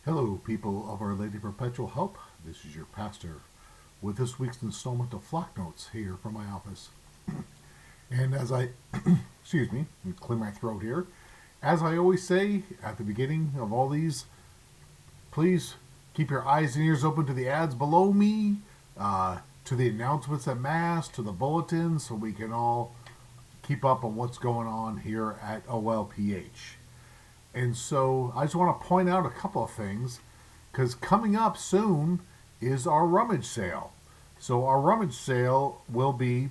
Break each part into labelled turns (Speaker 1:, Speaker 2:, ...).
Speaker 1: Hello, people of Our Lady Perpetual Help. This is your pastor with this week's installment of Flock Notes here from my office. And as I, excuse me, let me clear my throat here. As I always say at the beginning of all these, please keep your eyes and ears open to the ads below me, to the announcements at Mass, to the bulletins, so we can all keep up on what's going on here at OLPH. And so I just want to point out a couple of things because coming up soon is our rummage sale. So our rummage sale will be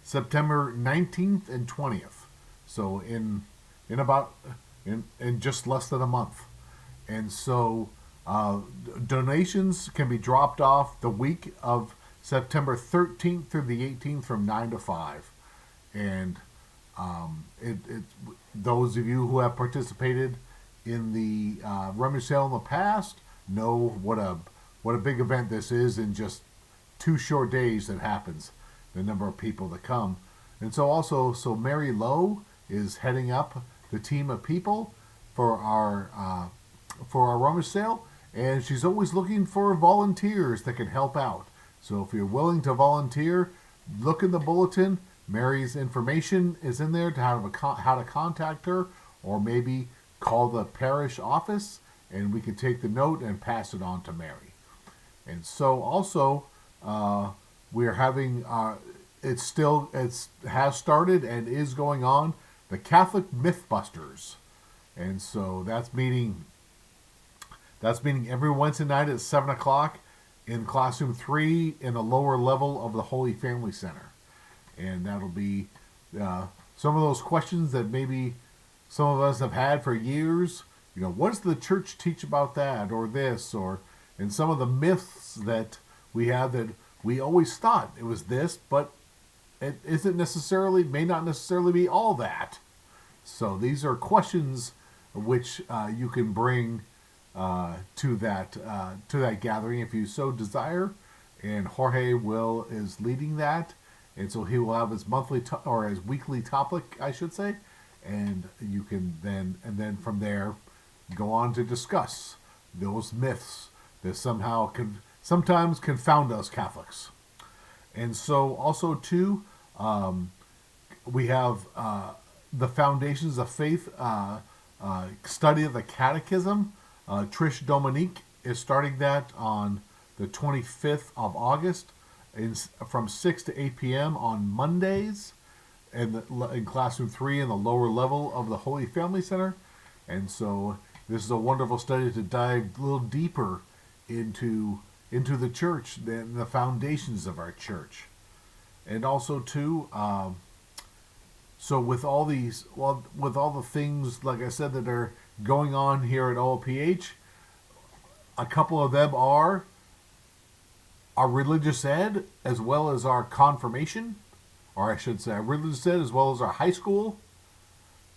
Speaker 1: September 19th and 20th. So in just less than a month. And so donations can be dropped off the week of September 13th through the 18th from 9 to 5. And those of you who have participated in the rummage sale in the past know what a big event this is in just 2 short days that happens. The number of people that come, and so Mary Lowe is heading up the team of people for our rummage sale, and she's always looking for volunteers that can help out. So if you're willing to volunteer, look in the bulletin. Mary's information is in there to how to contact her, or maybe call the parish office, and we can take the note and pass it on to Mary. And so also, we're having it has started and is going on the Catholic Mythbusters, and so that's meeting every Wednesday night at 7:00 in classroom 3 in the lower level of the Holy Family Center. And that'll be some of those questions that maybe some of us have had for years. You know, what does the church teach about that or this, and some of the myths that we have that we always thought it was this, but it may not necessarily be all that. So these are questions which you can bring to that gathering if you so desire. And Jorge is leading that. And so he will have his his weekly topic, I should say, and you can then from there go on to discuss those myths that sometimes confound us Catholics. And so also too, we have the Foundations of Faith study of the Catechism. Trish Dominique is starting that on the 25th of August. From 6 to 8 p.m. on Mondays in classroom 3 in the lower level of the Holy Family Center. And so this is a wonderful study to dive a little deeper into the church than the foundations of our church. And also too, so with all the things, like I said, that are going on here at OLPH, a couple of them are our religious ed as well as our confirmation, or I should say our religious ed as well as our high school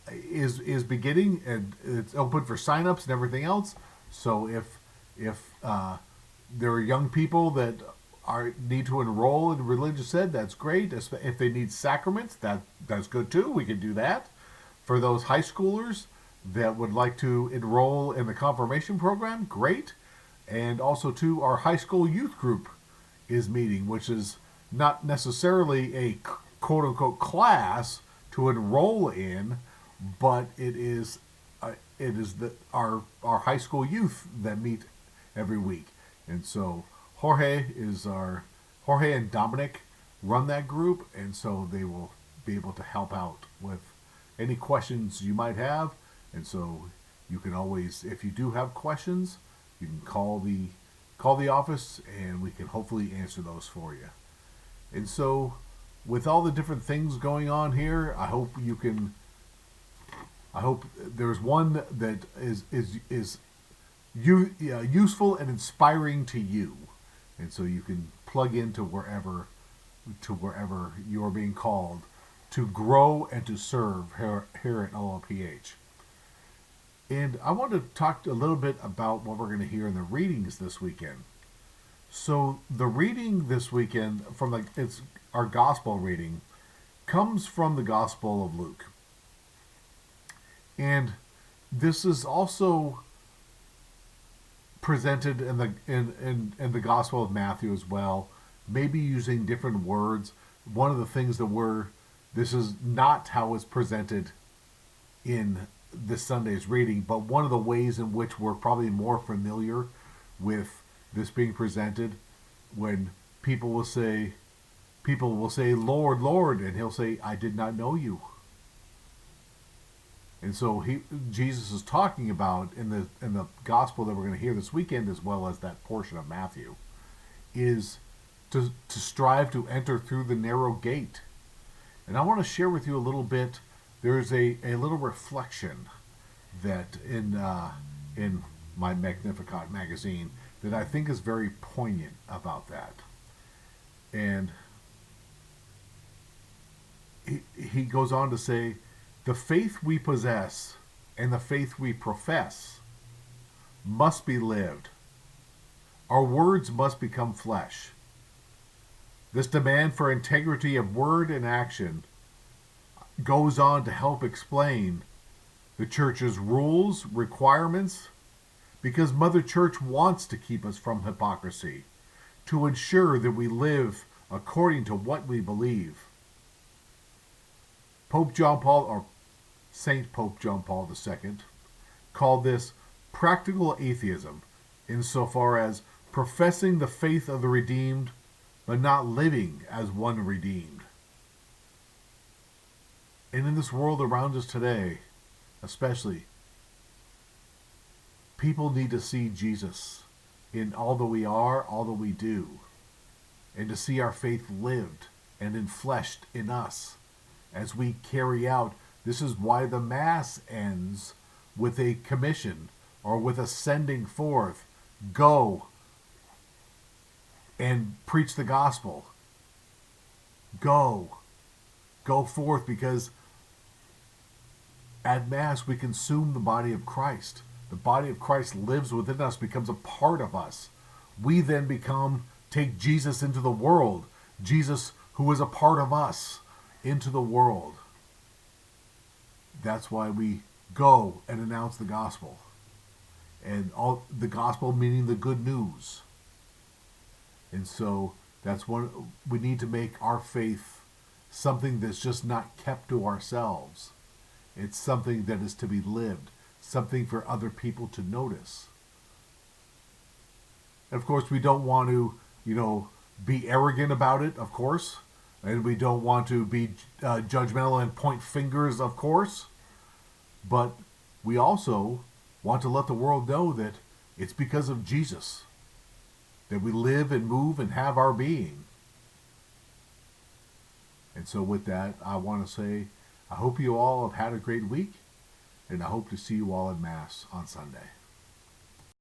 Speaker 1: is beginning, and it's open for signups and everything else. So if there are young people that need to enroll in religious ed, that's great. If they need sacraments, that's good too. We can do that. For those high schoolers that would like to enroll in the confirmation program, great. And also too, our high school youth group is meeting, which is not necessarily a quote-unquote class to enroll in, but it is our high school youth that meet every week. And so Jorge and Dominic run that group, and so they will be able to help out with any questions you might have. And so you can always, if you do have questions, you can call the office, and we can hopefully answer those for you. And so, with all the different things going on here, I hope there's one that is useful and inspiring to you, and so you can plug into wherever you are being called to grow and to serve here at OLPH. And I want to talk a little bit about what we're going to hear in the readings this weekend. So the reading this weekend it's our gospel reading comes from the Gospel of Luke. And this is also presented in the Gospel of Matthew as well, maybe using different words. One of the things that this is not how it's presented in this Sunday's reading, but one of the ways in which we're probably more familiar with this being presented, when people will say, Lord, Lord, and he'll say, I did not know you. And so Jesus is talking about in the gospel that we're going to hear this weekend, as well as that portion of Matthew, is to strive to enter through the narrow gate. And I want to share with you a little bit. There's a little reflection that in my Magnificat magazine that I think is very poignant about that. And he goes on to say, the faith we possess and the faith we profess must be lived. Our words must become flesh. This demand for integrity of word and action goes on to help explain the church's rules, requirements, because Mother Church wants to keep us from hypocrisy, to ensure that we live according to what we believe. Saint Pope John Paul II called this practical atheism, insofar as professing the faith of the redeemed, but not living as one redeemed. And in this world around us today, especially, people need to see Jesus in all that we are, all that we do, and to see our faith lived and enfleshed in us as we carry out. This is why the Mass ends with a commission or with a sending forth. Go and preach the gospel. Go forth, because at Mass we consume the body of Christ. The body of Christ lives within us, becomes a part of us. We then take Jesus into the world. Jesus, who is a part of us, into the world. That's why we go and announce the gospel. And all the gospel meaning the good news. And so that's one, we need to make our faith something that's just not kept to ourselves. It's something that is to be lived, something for other people to notice. And of course, we don't want to, be arrogant about it, of course. And we don't want to be judgmental and point fingers, of course. But we also want to let the world know that it's because of Jesus that we live and move and have our being. And so with that, I want to say, I hope you all have had a great week, and I hope to see you all at Mass on Sunday.